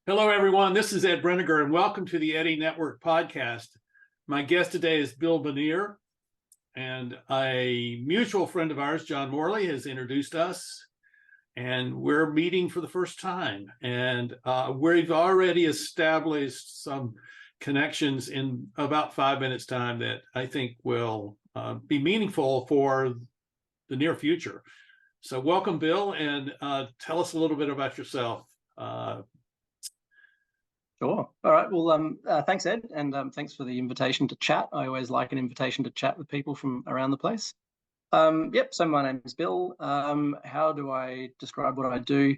Hello, everyone. This is Ed Brenniger, and welcome to the Eddy Network podcast. My guest today is Bill Bannear, and a mutual friend of ours, John Morley, has introduced us, and we're meeting for the first time. And we've already established some connections in about 5 minutes' time that I think will be meaningful for the near future. So welcome, Bill, and tell us a little bit about yourself. Sure. All right. Well, thanks, Ed, and thanks for the invitation to chat. I always like an invitation to chat with people from around the place. Yep. So my name is Bill. How do I describe what I do?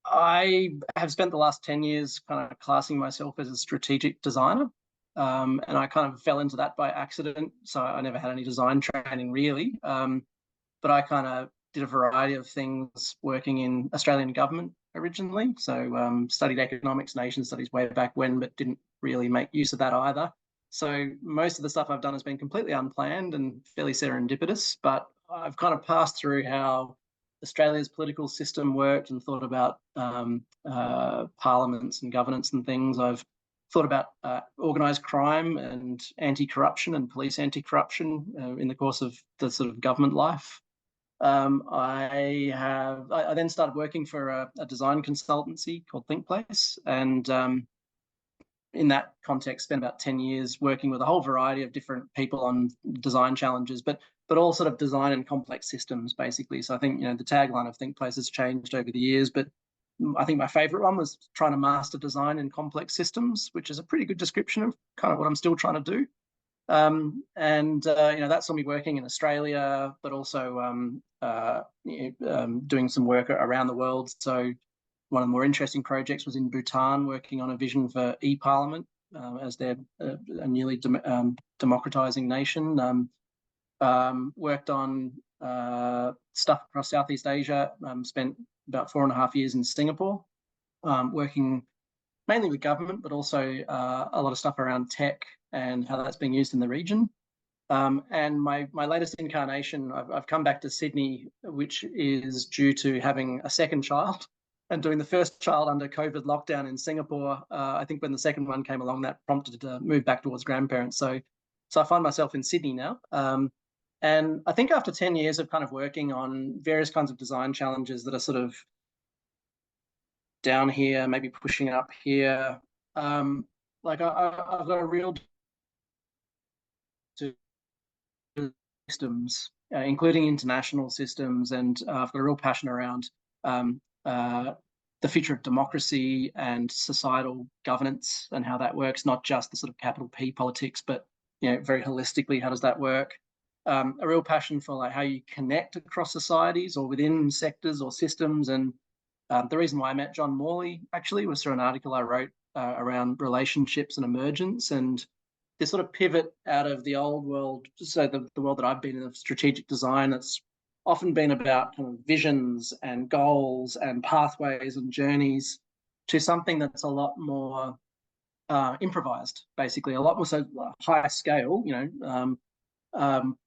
I have spent the last 10 years kind of classing myself as a strategic designer, and I kind of fell into that by accident. So I never had any design training really, but I kind of did a variety of things working in Australian government originally. So studied economics, nation studies way back when, but didn't really make use of that either. So most of the stuff I've done has been completely unplanned and fairly serendipitous, but I've kind of passed through how Australia's political system worked and thought about parliaments and governance and things. I've thought about organised crime and anti-corruption and police anti-corruption in the course of the sort of government life. I then started working for a design consultancy called ThinkPlace, and in that context spent about 10 years working with a whole variety of different people on design challenges, but all sort of design and complex systems basically. So I think the tagline of ThinkPlace has changed over the years, but I think my favorite one was trying to master design in complex systems, which is a pretty good description of kind of what I'm still trying to do. That saw me working in Australia, but also doing some work around the world. So one of the more interesting projects was in Bhutan, working on a vision for e-parliament as they're a newly democratizing nation. Worked on stuff across Southeast Asia. Spent about 4.5 years in Singapore, working mainly with government, but also a lot of stuff around tech and how that's being used in the region. And my latest incarnation, I've come back to Sydney, which is due to having a second child and doing the first child under COVID lockdown in Singapore. I think when the second one came along, that prompted to move back towards grandparents. So I find myself in Sydney now. And I think after 10 years of kind of working on various kinds of design challenges that are sort of down here, maybe pushing up here, I've got a real systems, including international systems, and I've got a real passion around the future of democracy and societal governance and how that works, not just the sort of capital P politics, but very holistically, how does that work? A real passion for like how you connect across societies or within sectors or systems. And the reason why I met John Morley actually was through an article I wrote around relationships and emergence, and this sort of pivot out of the old world, so the world that I've been in of strategic design, that's often been about kind of visions and goals and pathways and journeys, to something that's a lot more improvised, basically, a lot more so high scale,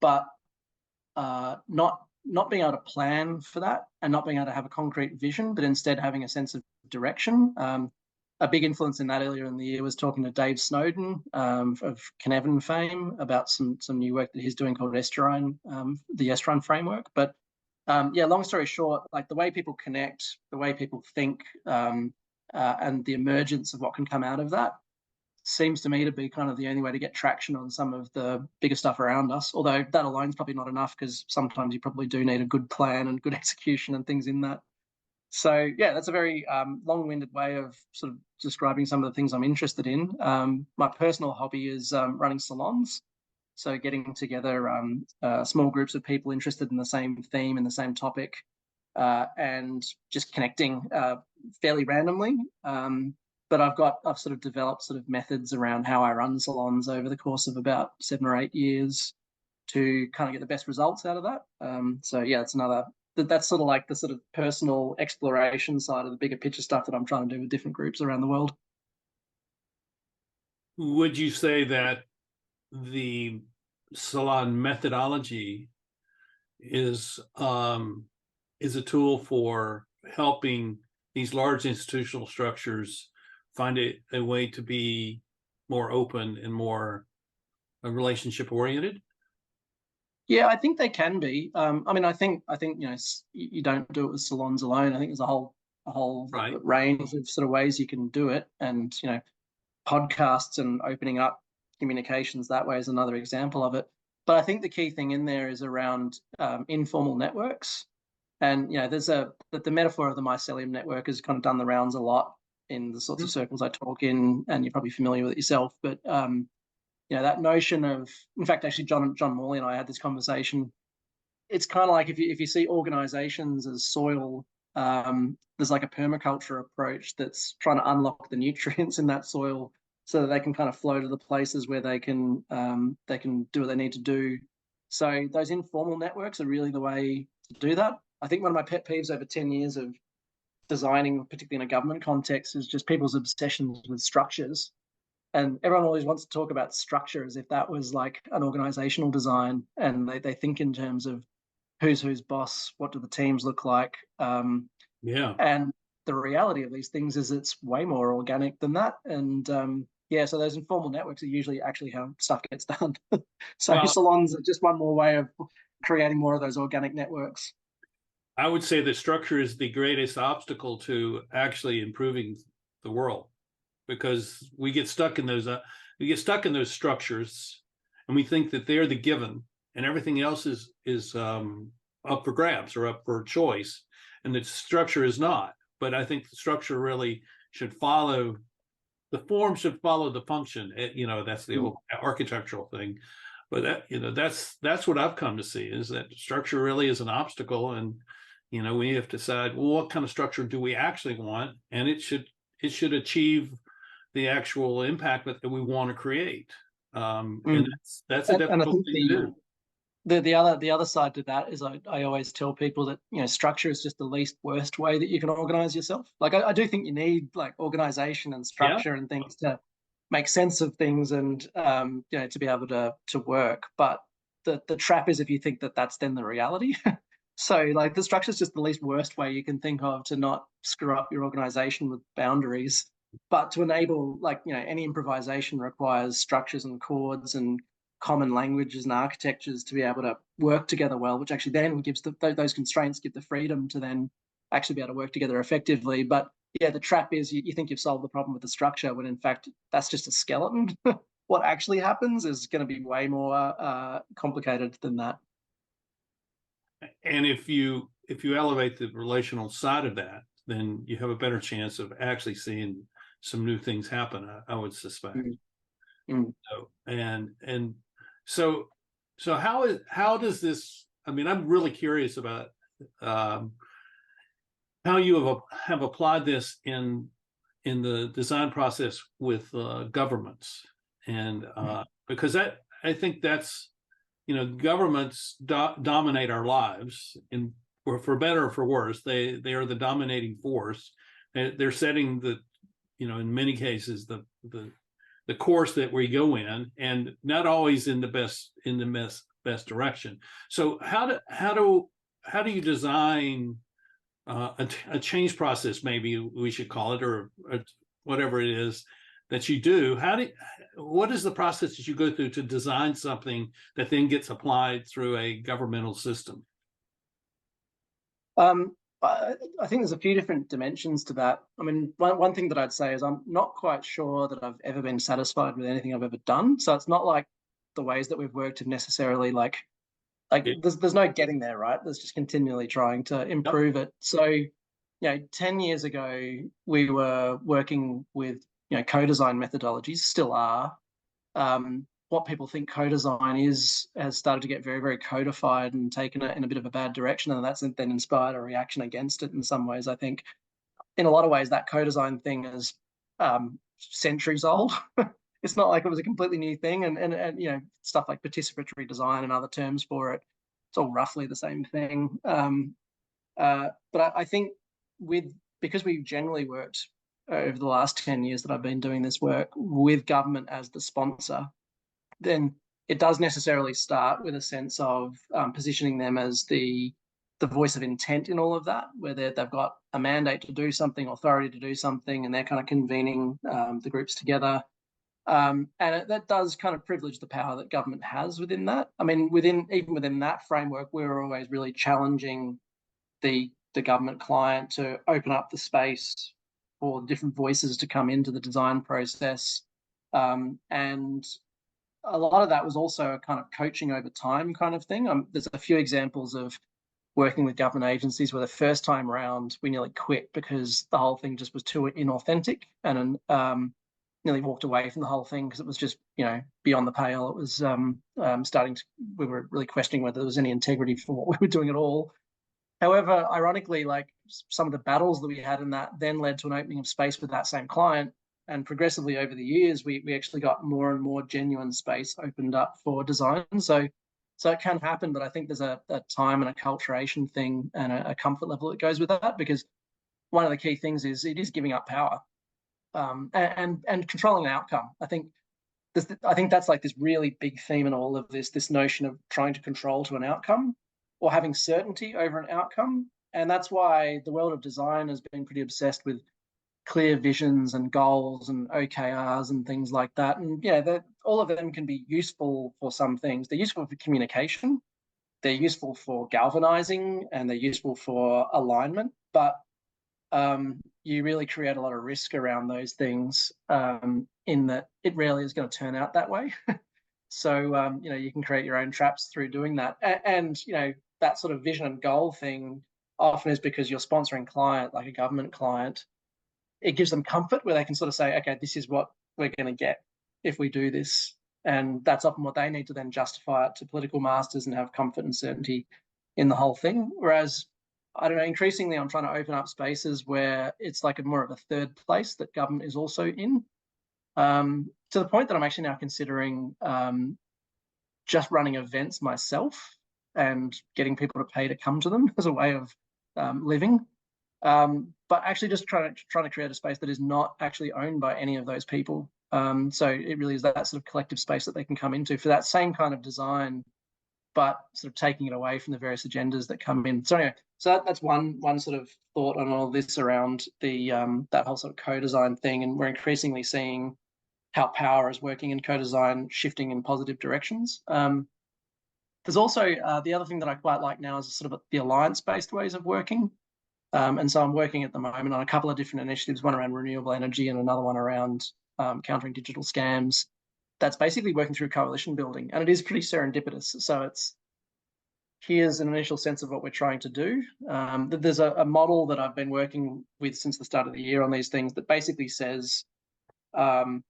but not being able to plan for that and not being able to have a concrete vision, but instead having a sense of direction. A big influence in that earlier in the year was talking to Dave Snowden of Cynefin fame about some new work that he's doing called Estuarine, the Estuarine framework. But long story short, like the way people connect, the way people think, and the emergence of what can come out of that seems to me to be kind of the only way to get traction on some of the bigger stuff around us. Although that alone is probably not enough, because sometimes you probably do need a good plan and good execution and things in that. So yeah, that's a very long-winded way of sort of describing some of the things I'm interested in. My personal hobby is running salons. So getting together small groups of people interested in the same theme and the same topic, and just connecting fairly randomly. But I've sort of developed sort of methods around how I run salons over the course of about 7 or 8 years to kind of get the best results out of that. That's sort of like the sort of personal exploration side of the bigger picture stuff that I'm trying to do with different groups around the world. Would you say that the salon methodology is a tool for helping these large institutional structures find a way to be more open and more relationship oriented? Yeah, I think they can be. I mean, I think you don't do it with salons alone. I think there's a whole Right. range of sort of ways you can do it, and podcasts and opening up communications that way is another example of it. But I think the key thing in there is around informal networks. And there's the metaphor of the mycelium network has kind of done the rounds a lot in the sorts of circles I talk in, and you're probably familiar with it yourself. But that notion of, in fact, actually, John Morley and I had this conversation. It's kind of like if you see organizations as soil, there's like a permaculture approach that's trying to unlock the nutrients in that soil so that they can kind of flow to the places where they can do what they need to do. So those informal networks are really the way to do that. I think one of my pet peeves over 10 years of designing, particularly in a government context, is just people's obsessions with structures. And everyone always wants to talk about structure as if that was like an organizational design, and they think in terms of who's boss, what do the teams look like, Yeah. and the reality of these things is it's way more organic than that. And so those informal networks are usually actually how stuff gets done. So Well, salons are just one more way of creating more of those organic networks. I would say that structure is the greatest obstacle to actually improving the world, because we get stuck in those structures, and we think that they're the given, and everything else is up for grabs or up for choice, and the structure is not. But I think the structure really should follow the form, should follow the function. That's the old architectural thing. But that's what I've come to see, is that structure really is an obstacle, and we have to decide, well, what kind of structure do we actually want, and it should achieve the actual impact that we want to create. And that's a And I difficult think thing to do. the other side to that is I always tell people that structure is just the least worst way that you can organize yourself. Like I do think you need like organization and Yeah. structure and things to make sense of things, and to be able to work. But the trap is if you think that that's then the reality. So like the structure is just the least worst way you can think of to not screw up your organization with boundaries. But to enable, like, any improvisation requires structures and chords and common languages and architectures to be able to work together well, which actually then gives those constraints give the freedom to then actually be able to work together effectively. But yeah, the trap is you think you've solved the problem with the structure when in fact that's just a skeleton. What actually happens is going to be way more complicated than that. And if you elevate the relational side of that, then you have a better chance of actually seeing some new things happen, I would suspect. So, and so how does this, I mean, I'm really curious about how you have applied this in the design process with governments, and because I think that's, governments dominate our lives, or for better or for worse, they are the dominating force. They're setting the, in many cases, the course that we go in, and not always in the best direction. So how do you design a change process, maybe we should call it, or whatever it is that you do? What is the process that you go through to design something that then gets applied through a governmental system? I think there's a few different dimensions to that. I mean, one thing that I'd say is I'm not quite sure that I've ever been satisfied with anything I've ever done. So it's not like the ways that we've worked have necessarily like there's no getting there, right? There's just continually trying to improve it. So 10 years ago we were working with co-design methodologies, still are. What people think co-design is has started to get very, very codified and taken it in a bit of a bad direction, and that's then inspired a reaction against it in some ways. I think in a lot of ways that co-design thing is centuries old. It's not like it was a completely new thing, and stuff like participatory design and other terms for it, it's all roughly the same thing. But I think because we've generally worked over the last 10 years that I've been doing this work with government as the sponsor, then it does necessarily start with a sense of positioning them as the the voice of intent in all of that, where they've got a mandate to do something, authority to do something, and they're kind of convening the groups together. And that does kind of privilege the power that government has within that. I mean, even within that framework, we're always really challenging the government client to open up the space for different voices to come into the design process. And a lot of that was also a kind of coaching over time kind of thing. There's a few examples of working with government agencies where the first time around we nearly quit because the whole thing just was too inauthentic, and nearly walked away from the whole thing because it was just, beyond the pale. It was we were really questioning whether there was any integrity for what we were doing at all. However, ironically, like some of the battles that we had in that then led to an opening of space with that same client. And progressively over the years, we actually got more and more genuine space opened up for design. So it can happen, but I think there's a time and a acculturation thing and a comfort level that goes with that, because one of the key things is it is giving up power and controlling the outcome. I think that's like this really big theme in all of this notion of trying to control to an outcome or having certainty over an outcome. And that's why the world of design has been pretty obsessed with clear visions and goals and OKRs and things like that. And all of them can be useful for some things. They're useful for communication, they're useful for galvanizing, and they're useful for alignment. But you really create a lot of risk around those things, in that it rarely is going to turn out that way. So you can create your own traps through doing that. And that sort of vision and goal thing often is because you're sponsoring client, like a government client. It gives them comfort where they can sort of say, okay, this is what we're going to get if we do this. And that's often what they need to then justify it to political masters and have comfort and certainty in the whole thing. Whereas, I don't know, increasingly I'm trying to open up spaces where it's like more of a third place that government is also in, to the point that I'm actually now considering just running events myself and getting people to pay to come to them as a way of living. But actually just trying to create a space that is not actually owned by any of those people. So it really is that sort of collective space that they can come into for that same kind of design, but sort of taking it away from the various agendas that come in. So anyway, so that's one sort of thought on all this around the that whole sort of co-design thing. And we're increasingly seeing how power is working in co-design shifting in positive directions. There's also the other thing that I quite like now is sort of the alliance-based ways of working. And so I'm working at the moment on a couple of different initiatives, one around renewable energy and another one around countering digital scams. That's basically working through coalition building. And it is pretty serendipitous. So here's an initial sense of what we're trying to do. There's a model that I've been working with since the start of the year on these things that basically says, in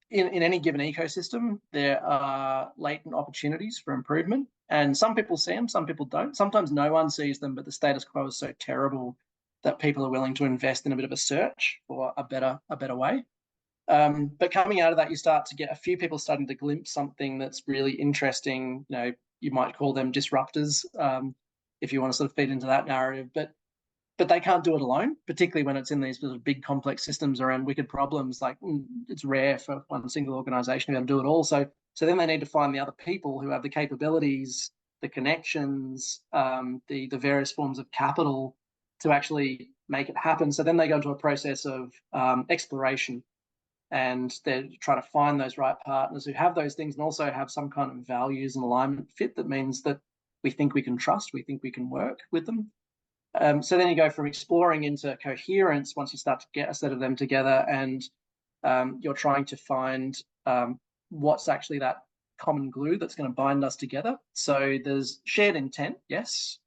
any given ecosystem, there are latent opportunities for improvement. And some people see them, some people don't. Sometimes no one sees them, but the status quo is so terrible that people are willing to invest in a bit of a search for a better way. But coming out of that, you start to get a few people starting to glimpse something that's really interesting. You might call them disruptors, if you want to sort of feed into that narrative. But they can't do it alone, particularly when it's in these sort of big complex systems around wicked problems. Like, it's rare for one single organization to be able to do it all. So then they need to find the other people who have the capabilities, the connections, the various forms of capital to actually make it happen. So then they go into a process of exploration, and they're trying to find those right partners who have those things and also have some kind of values and alignment fit that means that we think we can trust, we think we can work with them. So then you go from exploring into coherence once you start to get a set of them together, and you're trying to find what's actually that common glue that's going to bind us together. So there's shared intent, yes,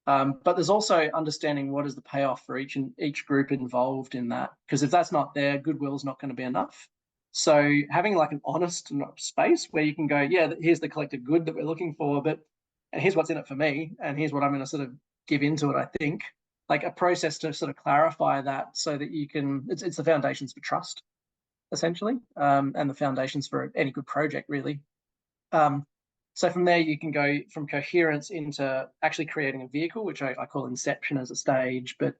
but there's also understanding what is the payoff for each group involved in that. Because if that's not there, goodwill's not going to be enough. So having like an honest space where you can go, yeah, here's the collective good that we're looking for, and here's what's in it for me, and here's what I'm going to sort of give into it. I think like a process to sort of clarify that so that you can, it's the foundations for trust, essentially, and the foundations for any good project, really. So from there, you can go from coherence into actually creating a vehicle, which I call inception as a stage. But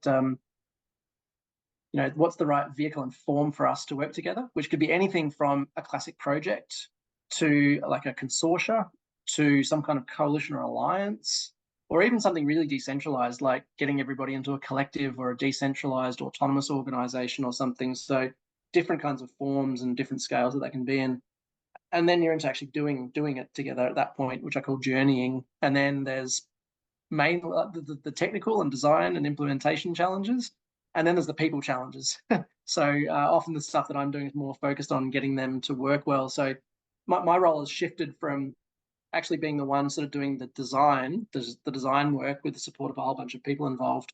what's the right vehicle and form for us to work together, which could be anything from a classic project to like a consortia to some kind of coalition or alliance, or even something really decentralized, like getting everybody into a collective or a decentralized autonomous organization or something. So different kinds of forms and different scales that can be in. And then you're into actually doing it together at that point, which I call journeying. And then there's the technical and design and implementation challenges, and then there's the people challenges. So often the stuff that I'm doing is more focused on getting them to work well. So my role has shifted from actually being the one sort of doing the design work with the support of a whole bunch of people involved,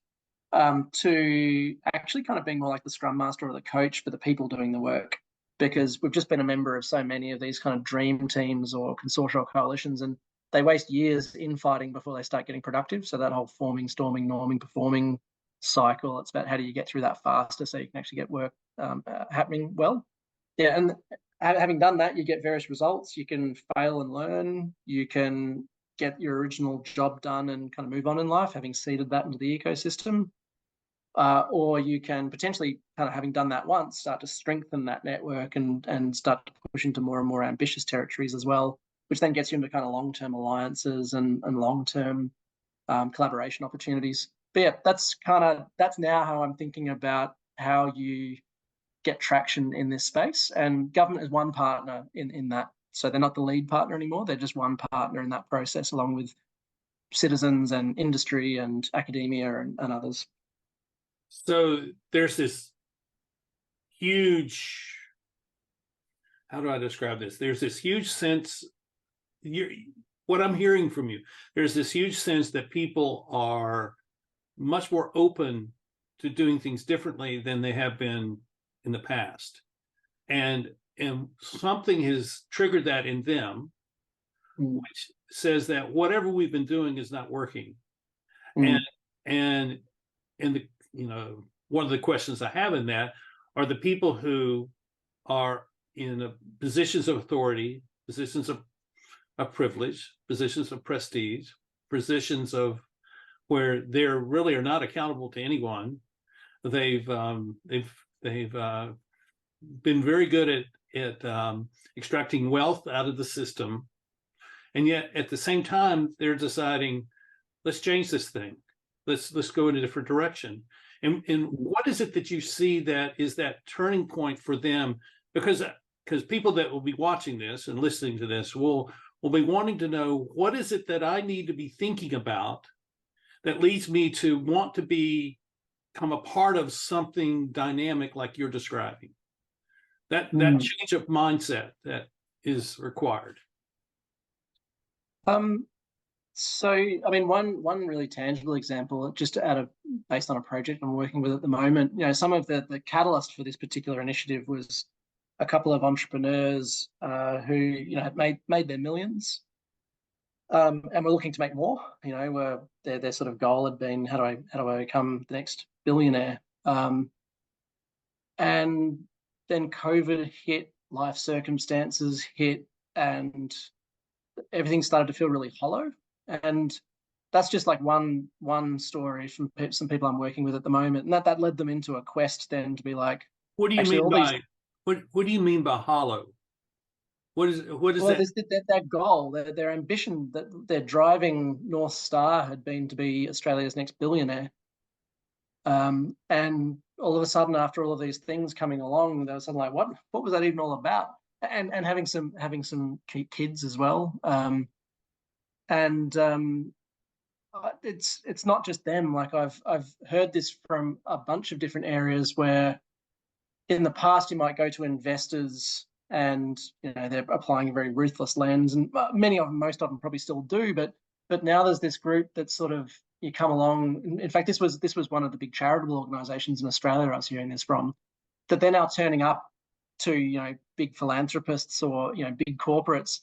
to actually kind of being more like the scrum master or the coach for the people doing the work, because we've just been a member of so many of these kind of dream teams or consortia or coalitions, and they waste years infighting before they start getting productive. So that whole forming, storming, norming, performing cycle, it's about how do you get through that faster so you can actually get work happening well. Yeah, and having done that, you get various results. You can fail and learn. You can get your original job done and kind of move on in life, having seeded that into the ecosystem. Or you can potentially, kind of having done that once, start to strengthen that network and start to push into more and more ambitious territories as well, which then gets you into kind of long-term alliances and long-term collaboration opportunities. But yeah, that's now how I'm thinking about how you get traction in this space. And government is one partner in that. So they're not the lead partner anymore. They're just one partner in that process, along with citizens and industry and academia and others. So there's this huge, how do I describe this? There's this huge sense, what I'm hearing from you, there's this huge sense that people are much more open to doing things differently than they have been in the past. And something has triggered that in them, which says that whatever we've been doing is not working. And the, one of the questions I have in that are the people who are in positions of authority, positions of privilege, positions of prestige, positions of where they really are not accountable to anyone. They've been very good at extracting wealth out of the system, and yet at the same time they're deciding, let's change this thing, let's go in a different direction. And what is it that you see that is that turning point for them? Because people that will be watching this and listening to this will be wanting to know, what is it that I need to be thinking about that leads me to want to become a part of something dynamic like you're describing? That change of mindset that is required. So, I mean, one really tangible example, just based on a project I'm working with at the moment, some of the catalyst for this particular initiative was a couple of entrepreneurs who, had made their millions, and were looking to make more. Their sort of goal had been, how do I become the next billionaire? And then COVID hit, life circumstances hit, and everything started to feel really hollow. And that's just like one story from some people I'm working with at the moment, and that led them into a quest then to be like, what do you mean by what do you mean by hollow? What is that? Their goal, their ambition, that their driving North Star had been to be Australia's next billionaire. And all of a sudden, after all of these things coming along, they were suddenly like, what was that even all about? And having some kids as well. It's not just them. Like I've heard this from a bunch of different areas where in the past you might go to investors and they're applying a very ruthless lens, and most of them probably still do, but now there's this group that sort of, you come along. In fact, this was one of the big charitable organizations in Australia I was hearing this from, that they're now turning up to big philanthropists or big corporates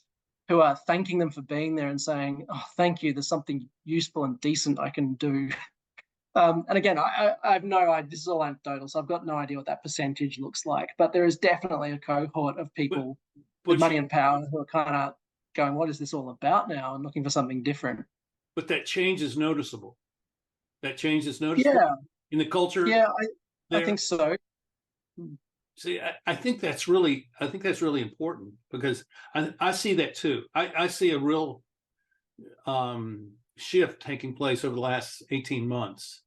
who are thanking them for being there and saying, oh, thank you, there's something useful and decent I can do. And again, I have no idea, this is all anecdotal, so I've got no idea what that percentage looks like, but there is definitely a cohort of people with money and power who are kind of going, what is this all about now, and looking for something different. But that change is noticeable. That change is noticeable in the culture. Yeah, I think so. See, I think that's really important, because I see that too. I see a real shift taking place over the last 18 months,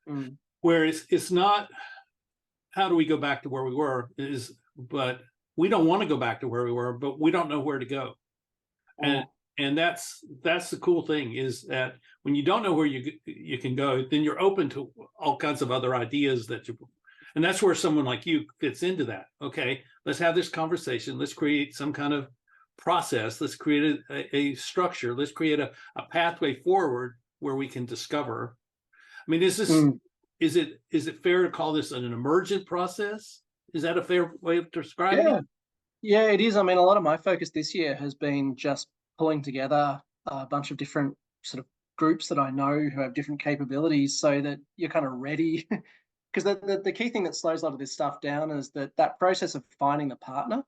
Mm. where it's not how do we go back to where we were, but we don't want to go back to where we were, but we don't know where to go. And Mm. and that's the cool thing, is that when you don't know where you can go, then you're open to all kinds of other ideas and that's where someone like you fits into that. Okay, let's have this conversation. Let's create some kind of process. Let's create a structure. Let's create a pathway forward where we can discover. I mean, Mm. is it fair to call this an emergent process? Is that a fair way of describing it? Yeah. Yeah, it is. I mean, a lot of my focus this year has been just pulling together a bunch of different sort of groups that I know who have different capabilities so that you're kind of ready. Because the key thing that slows a lot of this stuff down is that process of finding the partner.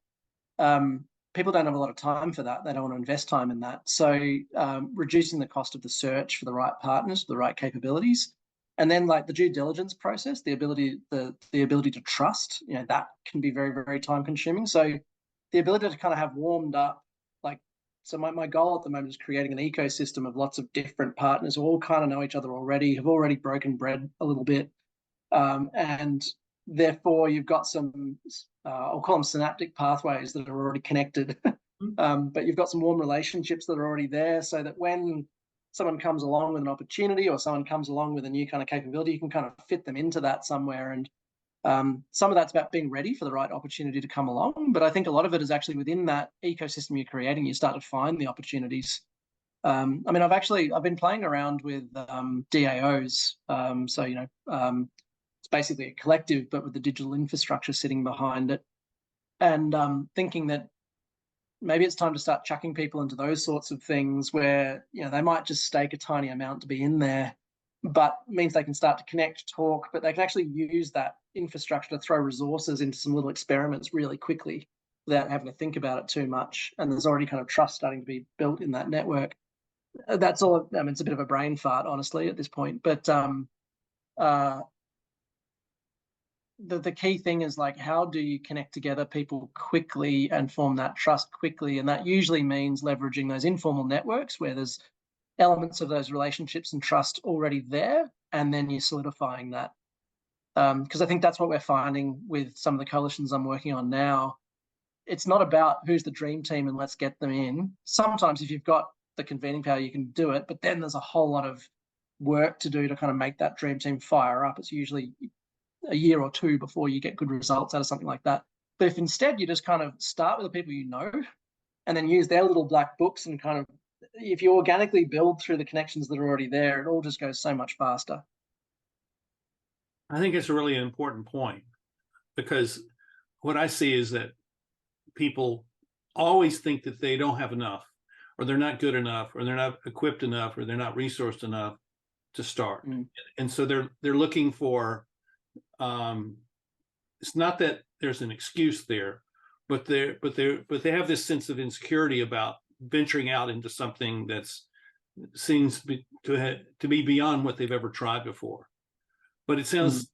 Um, People don't have a lot of time for that. They don't want to invest time in that. So reducing the cost of the search for the right partners, for the right capabilities, and then like the due diligence process, the ability to trust, that can be very, very time consuming. So the ability to kind of have warmed up, like, so my goal at the moment is creating an ecosystem of lots of different partners who all kind of know each other already, have already broken bread a little bit, and therefore you've got some, I'll call them synaptic pathways that are already connected, but you've got some warm relationships that are already there, so that when someone comes along with an opportunity or someone comes along with a new kind of capability, you can kind of fit them into that somewhere. And some of that's about being ready for the right opportunity to come along, but I think a lot of it is actually within that ecosystem you're creating, you start to find the opportunities. I mean, I've been playing around with DAOs, so it's basically a collective, but with the digital infrastructure sitting behind it, and thinking that maybe it's time to start chucking people into those sorts of things where they might just stake a tiny amount to be in there, but means they can start to connect, talk, but they can actually use that infrastructure to throw resources into some little experiments really quickly without having to think about it too much. And there's already kind of trust starting to be built in that network. That's all. I mean, it's a bit of a brain fart, honestly, at this point. But uh, the key thing is, like, how do you connect together people quickly and form that trust quickly? And that usually means leveraging those informal networks where there's elements of those relationships and trust already there, and then you're solidifying that. Because I think that's what we're finding with some of the coalitions I'm working on now. It's not about who's the dream team and let's get them in. Sometimes if you've got the convening power, you can do it, but then there's a whole lot of work to do to kind of make that dream team fire up. It's usually a year or two before you get good results out of something like that. But if instead you just kind of start with the people you know and then use their little black books, and kind of, if you organically build through the connections that are already there, it all just goes so much faster. I think it's a really important point, because what I see is that people always think that they don't have enough, or they're not good enough, or they're not equipped enough, or they're not resourced enough to start. And so they're looking for, it's not that there's an excuse there, but they have this sense of insecurity about venturing out into something that's seems to be beyond what they've ever tried before. But it sounds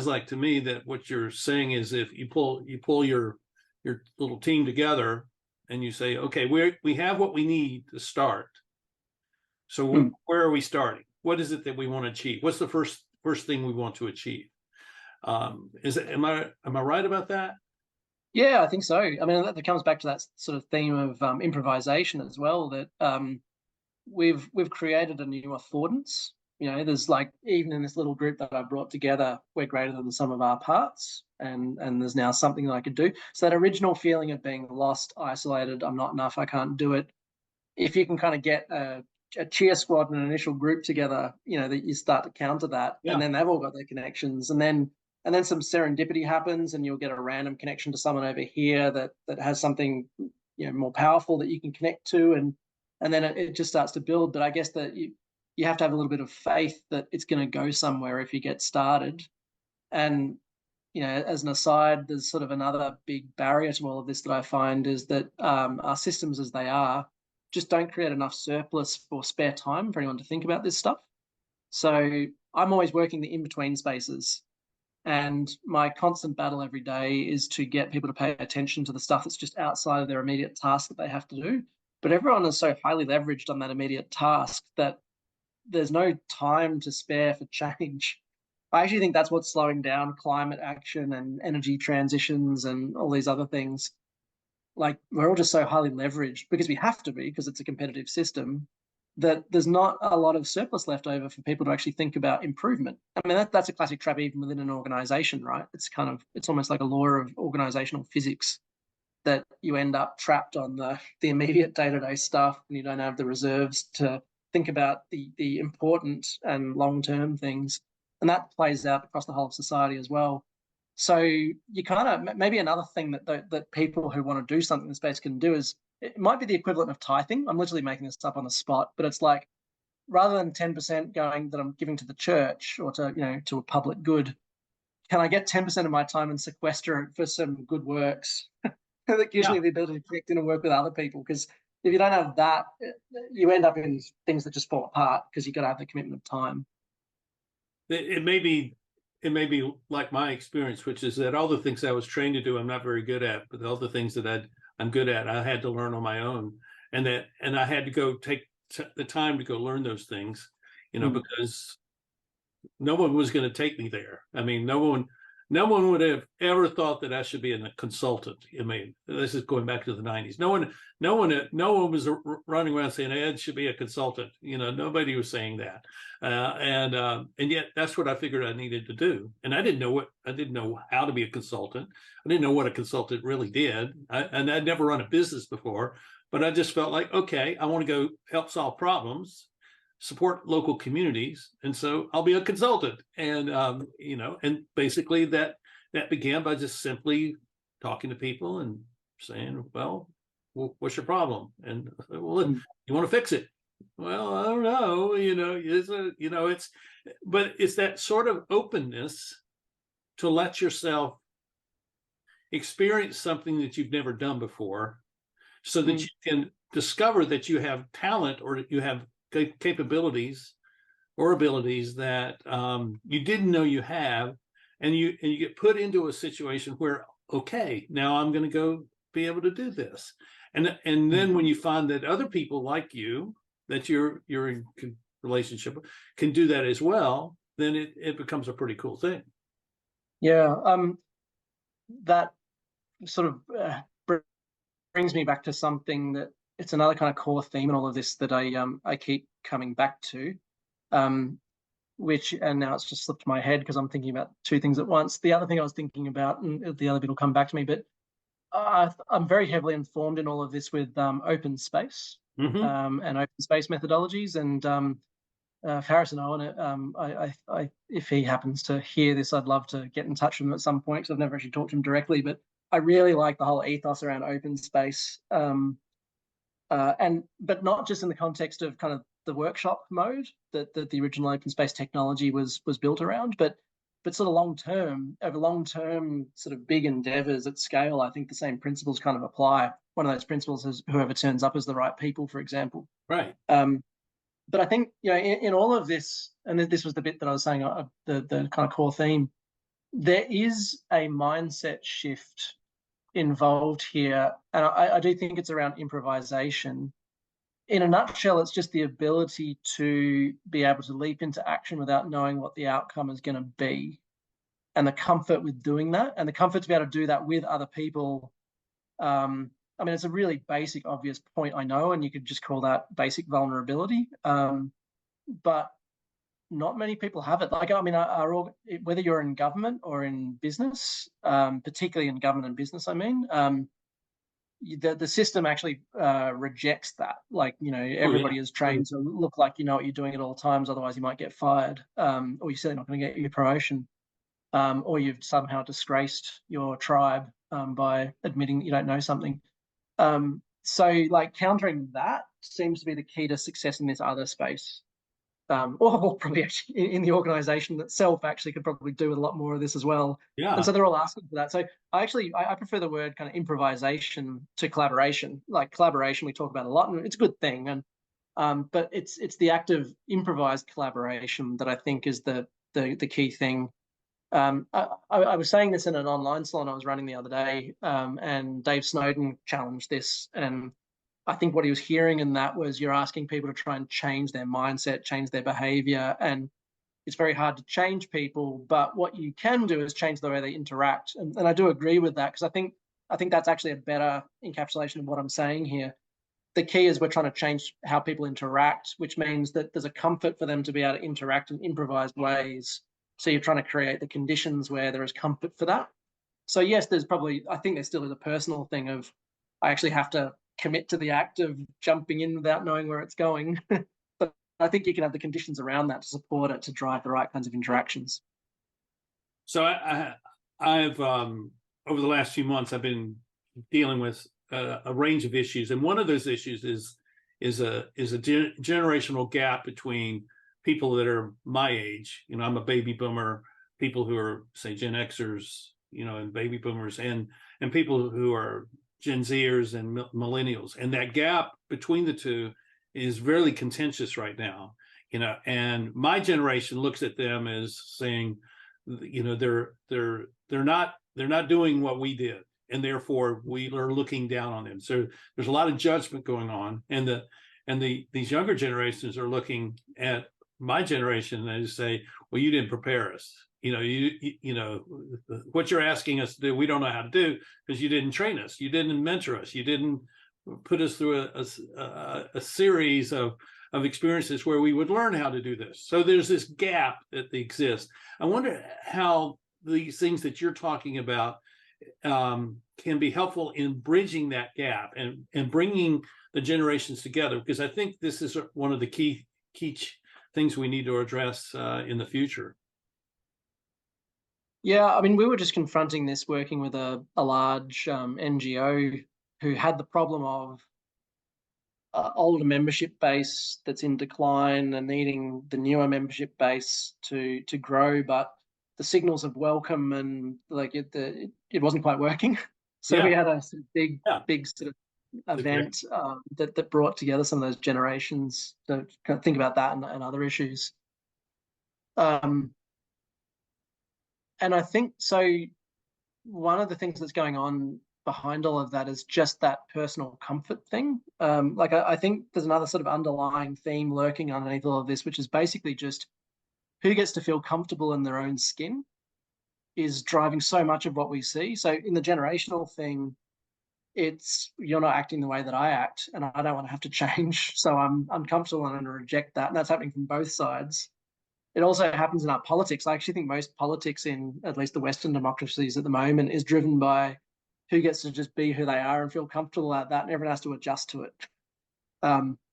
like to me that what you're saying is, if you pull your little team together and you say, okay, we have what we need to start. So where are we starting? What is it that we want to achieve? What's the first thing we want to achieve? Am I right about that? Yeah, I think so. I mean, that comes back to that sort of theme of improvisation as well. That we've created a new affordance. There's, like, even in this little group that I brought together, we're greater than the sum of our parts, and there's now something that I could do. So that original feeling of being lost, isolated, I'm not enough, I can't do it. If you can kind of get a cheer squad and an initial group together, that you start to counter that, and then they've all got their connections, and then some serendipity happens, and you'll get a random connection to someone over here that has something more powerful that you can connect to, and then it just starts to build. But I guess that you have to have a little bit of faith that it's going to go somewhere if you get started. And as an aside, there's sort of another big barrier to all of this that I find is that our systems as they are just don't create enough surplus for spare time for anyone to think about this stuff. So I'm always working the in-between spaces. And my constant battle every day is to get people to pay attention to the stuff that's just outside of their immediate task that they have to do. But everyone is so highly leveraged on that immediate task that there's no time to spare for change. I actually think that's what's slowing down climate action and energy transitions and all these other things. Like, we're all just so highly leveraged because we have to be, because it's a competitive system, that there's not a lot of surplus left over for people to actually think about improvement. I mean, that's a classic trap even within an organization, right? It's almost like a law of organizational physics, that you end up trapped on the immediate day-to-day stuff, and you don't have the reserves to think about the important and long-term things. And that plays out across the whole of society as well. So you kind of, maybe another thing that people who want to do something in the space can do is, it might be the equivalent of tithing. I'm literally making this up on the spot, but it's like, rather than 10% going that I'm giving to the church or to a public good, can I get 10% of my time and sequester it for some good works? That gives Yeah. me the ability to connect in and work with other people. Because if you don't have that, you end up in things that just fall apart, because you've got to have the commitment of time. It may be like my experience, which is that all the things I was trained to do, I'm not very good at, but all the things that I'm good at, I had to learn on my own, and I had to go take the time to go learn those things, because no one was going to take me there. I mean, no one would have ever thought that I should be a consultant. I mean, this is going back to the 90s. No one was running around saying Ed should be a consultant. Nobody was saying that. And yet that's what I figured I needed to do. And I didn't know how to be a consultant. I didn't know what a consultant really did. And I'd never run a business before, but I just felt like, okay, I want to go help solve problems, support local communities, and so I'll be a consultant. And and basically that began by just simply talking to people and saying, well, what's your problem? And well, you want to fix it? Well, I don't know. But it's that sort of openness to let yourself experience something that you've never done before, so that you can discover that you have talent, or you have capabilities or abilities that you didn't know you have, and you get put into a situation where, okay, now I'm going to go be able to do this, and then when you find that other people like you, that you're in relationship, can do that as well, then it becomes a pretty cool thing. Yeah, that sort of brings me back to something that, it's another kind of core theme in all of this that I keep coming back to, which, and now it's just slipped my head because I'm thinking about two things at once. The other thing I was thinking about, and the other bit will come back to me, but I'm very heavily informed in all of this with open space and open space methodologies. And Harrison Owen, if he happens to hear this, I'd love to get in touch with him at some point, because I've never actually talked to him directly. But I really like the whole ethos around open space, but not just in the context of kind of the workshop mode that the original open space technology was built around, but sort of over long term sort of big endeavors at scale. I think the same principles kind of apply. One of those principles is whoever turns up is the right people, for example. Right. But I think, in all of this, and this was the bit that I was saying, the kind of core theme, there is a mindset shift involved here, and I do think it's around improvisation. In a nutshell, it's just the ability to be able to leap into action without knowing what the outcome is going to be, and the comfort with doing that, and the comfort to be able to do that with other people. I mean, it's a really basic, obvious point, I know, and you could just call that basic vulnerability. But not many people have it. Like, I mean, whether you're in government or in business, particularly in government and business, I mean, the system actually rejects that. Like, everybody is trained to look like you know what you're doing at all times, otherwise you might get fired, or you're certainly not going to get your promotion, or you've somehow disgraced your tribe by admitting that you don't know something. So, like, countering that seems to be the key to success in this other space. Or probably actually in the organization itself actually could probably do with a lot more of this as well. Yeah. And so they're all asking for that. So I prefer the word kind of improvisation to collaboration. Like, collaboration we talk about a lot, and it's a good thing. And but it's the act of improvised collaboration that I think is the key thing. I was saying this in an online salon I was running the other day, and Dave Snowden challenged this, and I think what he was hearing in that was you're asking people to try and change their mindset, change their behavior, and it's very hard to change people. But what you can do is change the way they interact, and I do agree with that, because I think that's actually a better encapsulation of what I'm saying here. The key is we're trying to change how people interact, which means that there's a comfort for them to be able to interact in improvised ways. So you're trying to create the conditions where there is comfort for that. So yes, I think there still is a personal thing of, I actually have to commit to the act of jumping in without knowing where it's going. But I think you can have the conditions around that to support it, to drive the right kinds of interactions. So I've over the last few months, I've been dealing with a range of issues, and one of those issues is a generational gap between people that are my age. I'm a baby boomer, people who are, say, Gen Xers, and baby boomers, and people who are Gen Zers and millennials, and that gap between the two is very contentious right now. And my generation looks at them as saying, they're not doing what we did, and therefore we are looking down on them. So there's a lot of judgment going on, and these younger generations are looking at my generation and they say, well, you didn't prepare us. What you're asking us to do, we don't know how to do, because you didn't train us, you didn't mentor us, you didn't put us through a series of experiences where we would learn how to do this. So there's this gap that exists. I wonder how these things that you're talking about can be helpful in bridging that gap and bringing the generations together, because I think this is one of the key things we need to address in the future. Yeah, I mean, we were just confronting this working with a large NGO who had the problem of older membership base that's in decline and needing the newer membership base to grow, but the signals of welcome and it wasn't quite working. So we had a sort of big sort of event that brought together some of those generations to kind of think about that and other issues. And I think so. One of the things that's going on behind all of that is just that personal comfort thing. I think there's another sort of underlying theme lurking underneath all of this, which is basically just who gets to feel comfortable in their own skin is driving so much of what we see. So in the generational thing, it's you're not acting the way that I act, and I don't want to have to change. So I'm uncomfortable and I'm going to reject that. And that's happening from both sides. It also happens in our politics. I actually think most politics in at least the Western democracies at the moment is driven by who gets to just be who they are and feel comfortable at that, and everyone has to adjust to it.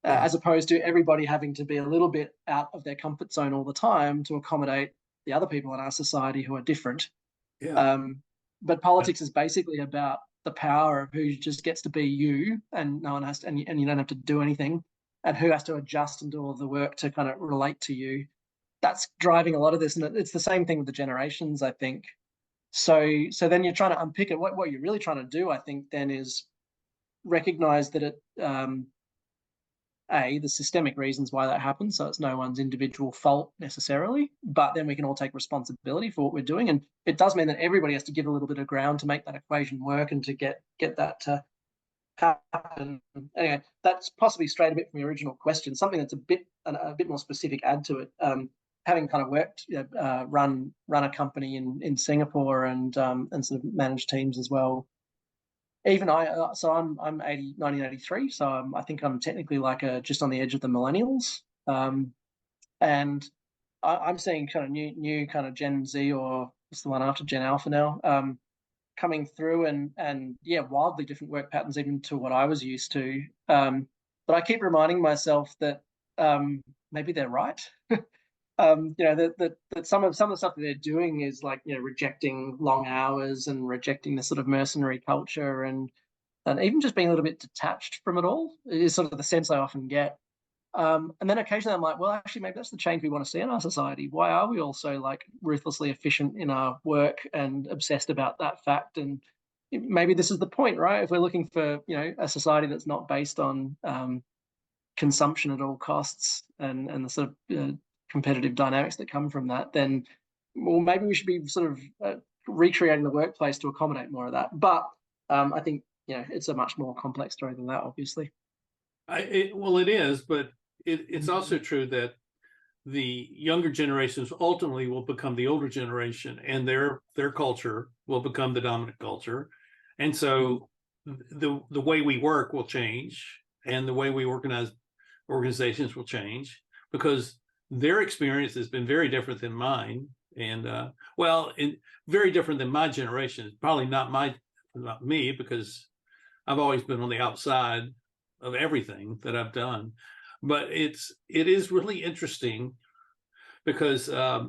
As opposed to everybody having to be a little bit out of their comfort zone all the time to accommodate the other people in our society who are different. But politics is basically about the power of who just gets to be you, and no one has to, and you don't have to do anything, and who has to adjust and do all the work to kind of relate to you. That's driving a lot of this, and it's the same thing with the generations, I think. So then you're trying to unpick it. What you're really trying to do, I think, then is recognize that it, the systemic reasons why that happens. So it's no one's individual fault necessarily, but then we can all take responsibility for what we're doing. And it does mean that everybody has to give a little bit of ground to make that equation work and to get that to happen. Anyway, that's possibly strayed a bit from the original question. Something that's a bit more specific add to it. Having kind of worked, run a company in Singapore and sort of managed teams as well. Even I'm 1983, so I think I'm technically just on the edge of the millennials, and I'm seeing kind of new kind of Gen Z, or what's the one after Gen Alpha now, coming through, and wildly different work patterns even to what I was used to. But I keep reminding myself that maybe they're right. That some of the stuff that they're doing is rejecting long hours and rejecting the sort of mercenary culture and even just being a little bit detached from it all is sort of the sense I often get. And then occasionally I'm like, well, actually, maybe that's the change we want to see in our society. Why are we all so ruthlessly efficient in our work and obsessed about that fact? And maybe this is the point, right? If we're looking for a society that's not based on consumption at all costs and the sort of competitive dynamics that come from that, then maybe we should be sort of recreating the workplace to accommodate more of that. But I think it's a much more complex story than that, obviously. Well, it is, but it's also true that the younger generations ultimately will become the older generation, and their culture will become the dominant culture, and so the way we work will change, and the way we organize organizations will change because their experience has been very different than mine, and very different than my generation. Probably not me, because I've always been on the outside of everything that I've done. But it is really interesting because they're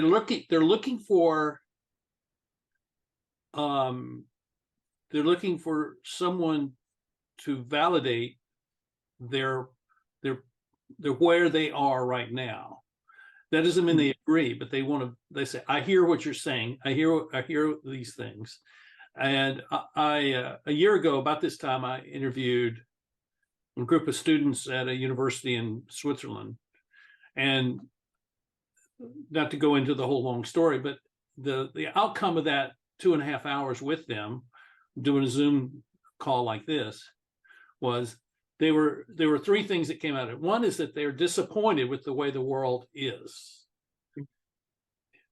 looking for they're looking for someone to validate their their where they are right now. That doesn't mean they agree, but they say, I hear what you're saying. I hear these things. And I a year ago, about this time, I interviewed a group of students at a university in Switzerland. And not to go into the whole long story, but the outcome of that 2.5 hours with them doing a Zoom call like this was there were three things that came out of it. One is that they're disappointed with the way the world is.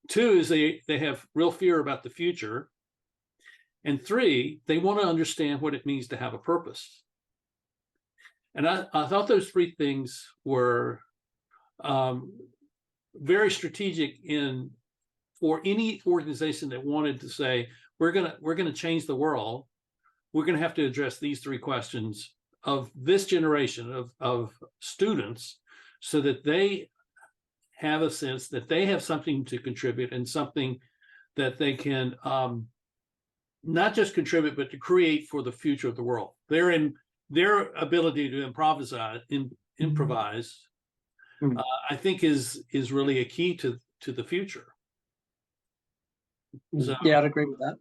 Two is they have real fear about the future. And three, they want to understand what it means to have a purpose. And I thought those three things were very strategic for any organization that wanted to say, we're gonna change the world. We're gonna have to address these three questions of this generation of students, so that they have a sense that they have something to contribute, and something that they can not just contribute, but to create for the future of the world. Their ability to improvise, I think is really a key to the future. So, yeah, I'd agree with that.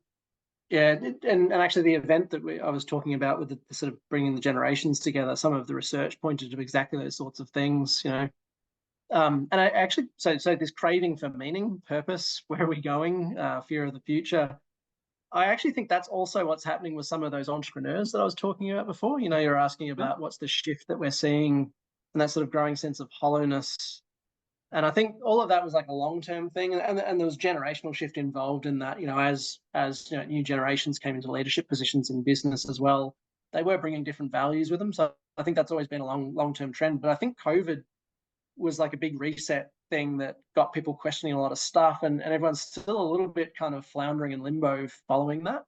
Yeah, and actually the event that I was talking about with the sort of bringing the generations together, some of the research pointed to exactly those sorts of things, you know. And I actually, so this craving for meaning, purpose, where are we going, fear of the future, I actually think that's also what's happening with some of those entrepreneurs that I was talking about before. You know, you're asking about what's the shift that we're seeing, and that sort of growing sense of hollowness. And I think all of that was like a long-term thing, and there was generational shift involved in that. You know, as you know, new generations came into leadership positions in business as well, they were bringing different values with them. So I think that's always been a long-term trend. But I think COVID was like a big reset thing that got people questioning a lot of stuff, and everyone's still a little bit kind of floundering in limbo following that.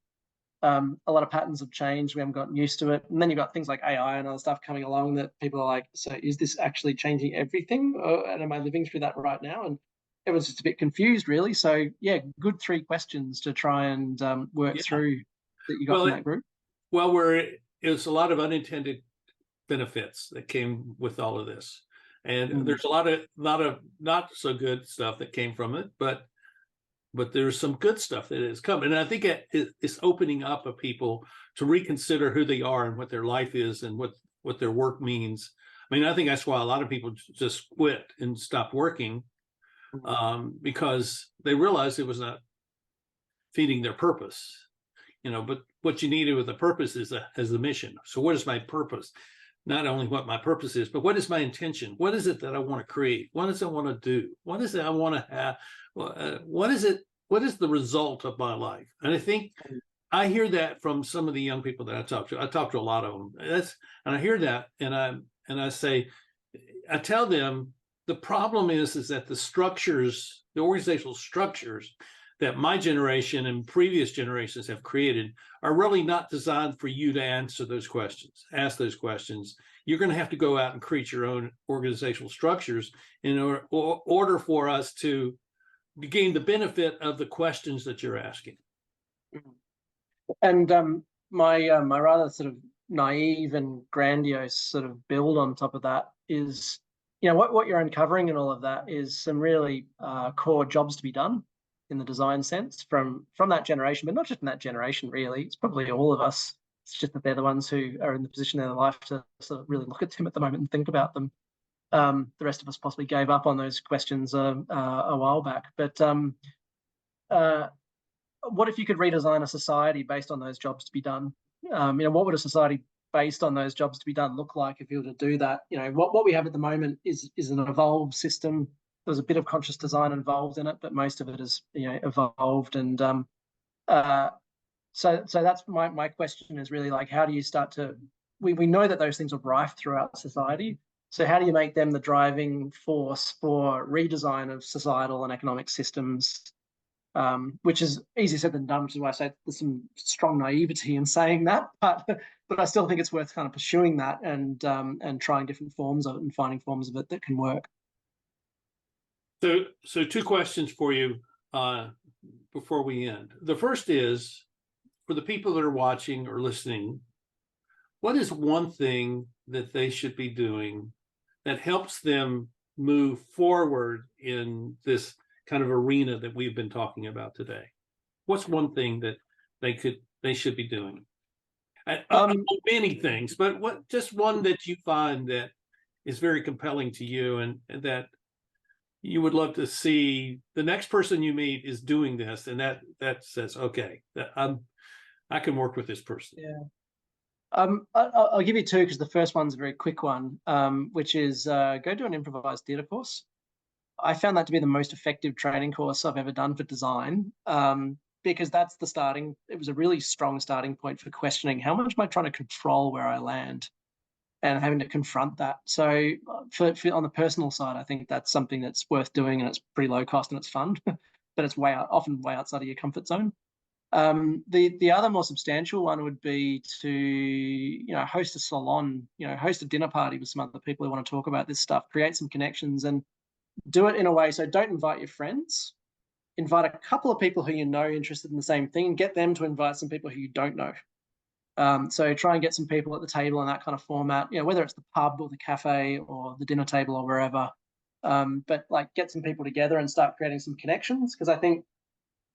A lot of patterns have changed. We haven't gotten used to it. And then you've got things like AI and other stuff coming along that people are like, so is this actually changing everything? And am I living through that right now? And everyone's just a bit confused, really. So, yeah, good three questions to try and work through that you got from that group. Well, it was a lot of unintended benefits that came with all of this. And there's a lot of not so good stuff that came from it, but there's some good stuff that has come. And I think it's opening up of people to reconsider who they are and what their life is and what their work means. I mean, I think that's why a lot of people just quit and stop working, because they realized it was not feeding their purpose. You know, but what you needed with a purpose is the mission. So what is my purpose? Not only what my purpose is, but what is my intention? What is it that I want to create? What does I want to do? What is it I want to have? What is it? What is the result of my life? And I think I hear that from some of the young people that I talk to. I talk to a lot of them. And I hear that, and I say, I tell them the problem is that the organizational structures that my generation and previous generations have created are really not designed for you to ask those questions. You're going to have to go out and create your own organizational structures in order for us to gain the benefit of the questions that you're asking. And my rather sort of naive and grandiose sort of build on top of that is, you know, what you're uncovering in all of that is some really core jobs to be done in the design sense from that generation, but not just in that generation, really. It's probably all of us. It's just that they're the ones who are in the position in their life to sort of really look at them at the moment and think about them. The rest of us possibly gave up on those questions a while back. But what if you could redesign a society based on those jobs to be done? You know, what would a society based on those jobs to be done look like if you were to do that? What we have at the moment is an evolved system. There's a bit of conscious design involved in it, but most of it is evolved. And so that's my question is really like, how do you start to? We know that those things are rife throughout society. So how do you make them the driving force for redesign of societal and economic systems? Which is easier said than done, which is why I say there's some strong naivety in saying that, but I still think it's worth kind of pursuing that and trying different forms of it and finding forms of it that can work. So two questions for you before we end. The first is, for the people that are watching or listening, what is one thing that they should be doing that helps them move forward in this kind of arena that we've been talking about today? What's one thing that they should be doing? Many things, but just one that you find that is very compelling to you and that you would love to see the next person you meet is doing this, and that says, okay, I can work with this person. Yeah. I'll give you two, because the first one's a very quick one, which is go do an improvised theatre course. I found that to be the most effective training course I've ever done for design, because it was a really strong starting point for questioning how much am I trying to control where I land and having to confront that. So for on the personal side, I think that's something that's worth doing, and it's pretty low cost and it's fun, but it's often way outside of your comfort zone. The other more substantial one would be to host a salon, host a dinner party with some other people who want to talk about this stuff, create some connections, and do it in a way so don't invite your friends. Invite a couple of people who you know interested in the same thing, and get them to invite some people who you don't know. So try and get some people at the table in that kind of format, whether it's the pub or the cafe or the dinner table or wherever. But like, get some people together and start creating some connections, because I think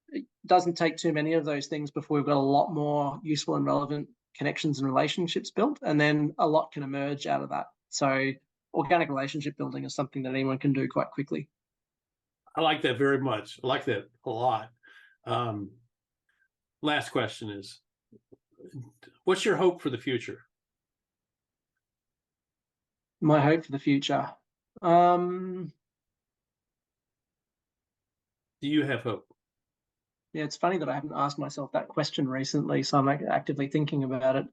it doesn't take too many of those things before we've got a lot more useful and relevant connections and relationships built, and then a lot can emerge out of that. So organic relationship building is something that anyone can do quite quickly. I like that very much. I like that a lot. Last question is, what's your hope for the future? My hope for the future. Do you have hope? Yeah, it's funny that I haven't asked myself that question recently, so I'm actively thinking about it.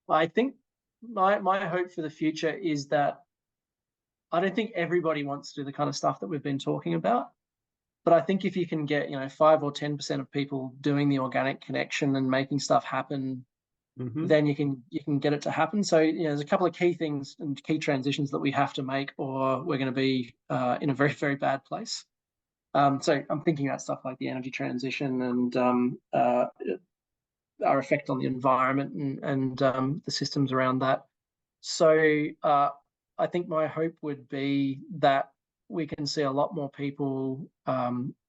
I think my hope for the future is that I don't think everybody wants to do the kind of stuff that we've been talking about, but I think if you can get 5 or 10% of people doing the organic connection and making stuff happen, then you can get it to happen. So there's a couple of key things and key transitions that we have to make, or we're going to be in a very, very bad place. So I'm thinking about stuff like the energy transition and our effect on the environment and the systems around that. So I think my hope would be that we can see a lot more people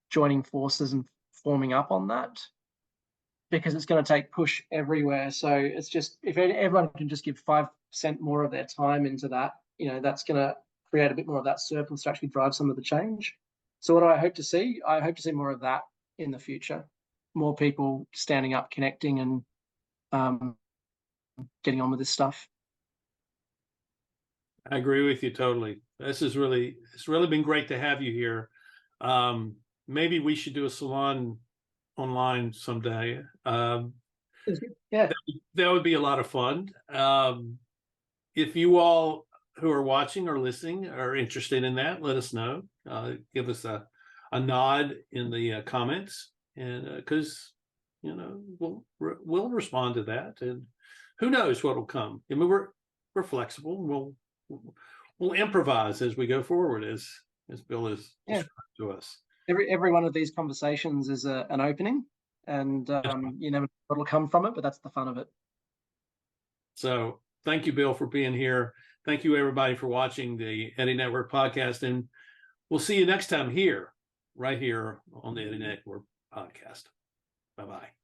joining forces and forming up on that, because it's going to take push everywhere. So it's just, if everyone can just give 5% more of their time into that, that's going to create a bit more of that surplus to actually drive some of the change. So what do I hope to see? I hope to see more of that in the future. More people standing up, connecting, and getting on with this stuff. I agree with you totally. It's really been great to have you here. Maybe we should do a salon online someday. Yeah, that would be a lot of fun. If you all who are watching or listening are interested in that, let us know. Give us a nod in the comments, and because we'll respond to that, and who knows what will come. I mean, we're flexible. We'll improvise as we go forward, as Bill has described to us. Every one of these conversations is an opening, and you never know what'll come from it, but that's the fun of it. So thank you, Bill, for being here. Thank you, everybody, for watching the Eddy Network podcast, and we'll see you next time right here on the Eddy Network podcast. Bye-bye.